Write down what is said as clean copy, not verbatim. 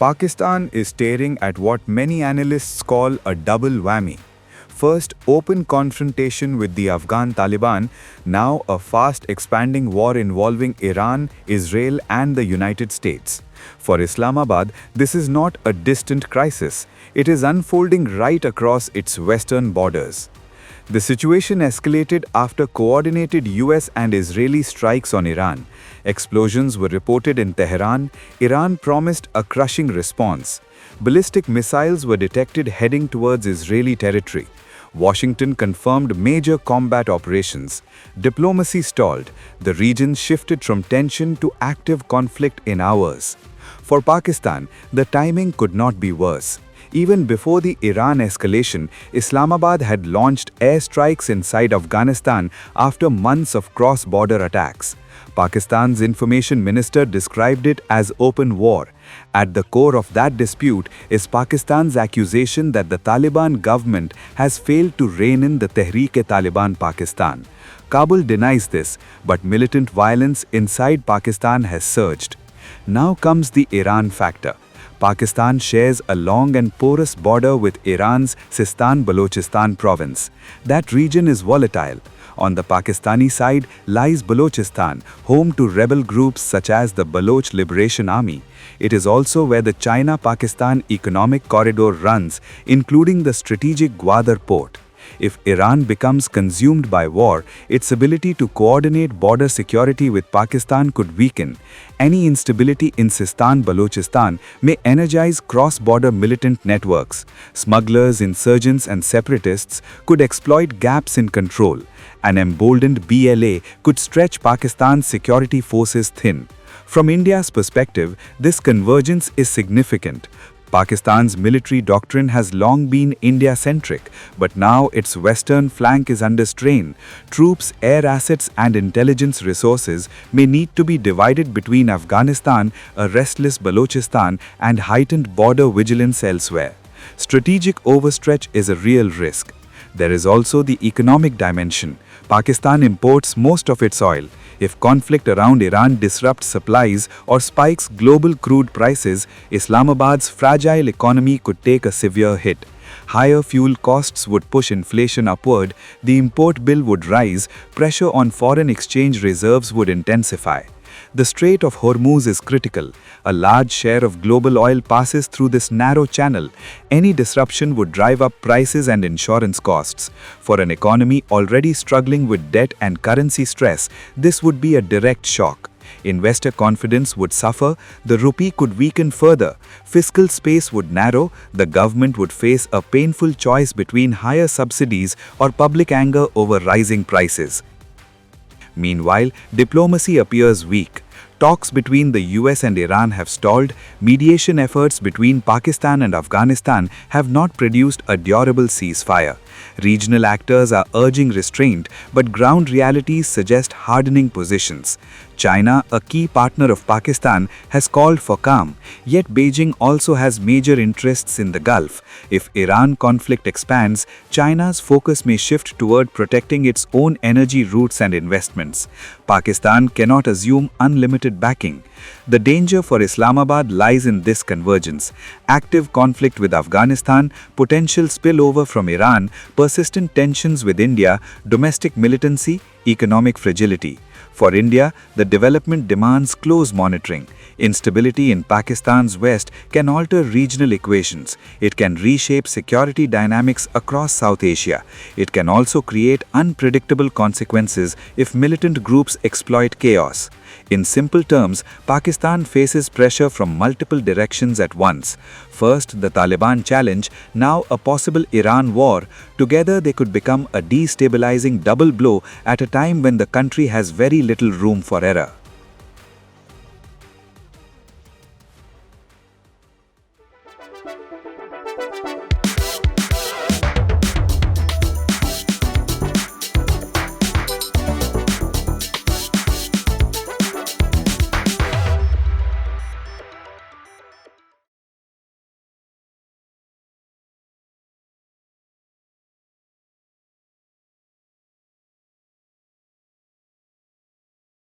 Pakistan is staring at what many analysts call a double whammy. First, open confrontation with the Afghan Taliban, now a fast expanding war involving Iran, Israel and the United States. For Islamabad, this is not a distant crisis. It is unfolding right across its western borders. The situation escalated after coordinated US and Israeli strikes on Iran. Explosions were reported in Tehran. Iran promised a crushing response. Ballistic missiles were detected heading towards Israeli territory. Washington confirmed major combat operations. Diplomacy stalled. The region shifted from tension to active conflict in hours. For Pakistan, the timing could not be worse. Even before the Iran escalation, Islamabad had launched airstrikes inside Afghanistan after months of cross-border attacks. Pakistan's information minister described it as open war. At the core of that dispute is Pakistan's accusation that the Taliban government has failed to rein in the Tehreek-e-Taliban Pakistan. Kabul denies this, but militant violence inside Pakistan has surged. Now comes the Iran factor. Pakistan shares a long and porous border with Iran's Sistan-Balochistan province. That region is volatile. On the Pakistani side lies Balochistan, home to rebel groups such as the Baloch Liberation Army. It is also where the China-Pakistan economic corridor runs, including the strategic Gwadar port. If Iran becomes consumed by war, its ability to coordinate border security with Pakistan could weaken. Any instability in Sistan-Balochistan may energize cross-border militant networks. Smugglers, insurgents and separatists could exploit gaps in control. An emboldened BLA could stretch Pakistan's security forces thin. From India's perspective, this convergence is significant. Pakistan's military doctrine has long been India-centric, but now its western flank is under strain. Troops, air assets and intelligence resources may need to be divided between Afghanistan, a restless Balochistan and heightened border vigilance elsewhere. Strategic overstretch is a real risk. There is also the economic dimension. Pakistan imports most of its oil. If conflict around Iran disrupts supplies or spikes global crude prices, Islamabad's fragile economy could take a severe hit. Higher fuel costs would push inflation upward, the import bill would rise, pressure on foreign exchange reserves would intensify. The Strait of Hormuz is critical. A large share of global oil passes through this narrow channel. Any disruption would drive up prices and insurance costs. For an economy already struggling with debt and currency stress, this would be a direct shock. Investor confidence would suffer, the rupee could weaken further, fiscal space would narrow, the government would face a painful choice between higher subsidies or public anger over rising prices. Meanwhile, diplomacy appears weak. Talks between the US and Iran have stalled. Mediation efforts between Pakistan and Afghanistan have not produced a durable ceasefire. Regional actors are urging restraint, but ground realities suggest hardening positions. China, a key partner of Pakistan, has called for calm, yet Beijing also has major interests in the Gulf. If Iran conflict expands, China's focus may shift toward protecting its own energy routes and investments. Pakistan cannot assume unlimited backing. The danger for Islamabad lies in this convergence. Active conflict with Afghanistan, potential spillover from Iran, persistent tensions with India, domestic militancy, economic fragility. For India, the development demands close monitoring. Instability in Pakistan's west can alter regional equations. It can reshape security dynamics across South Asia. It can also create unpredictable consequences if militant groups exploit chaos. In simple terms, Pakistan faces pressure from multiple directions at once. First, the Taliban challenge, now a possible Iran war. Together, they could become a destabilizing double blow at a time when the country has very little room for error.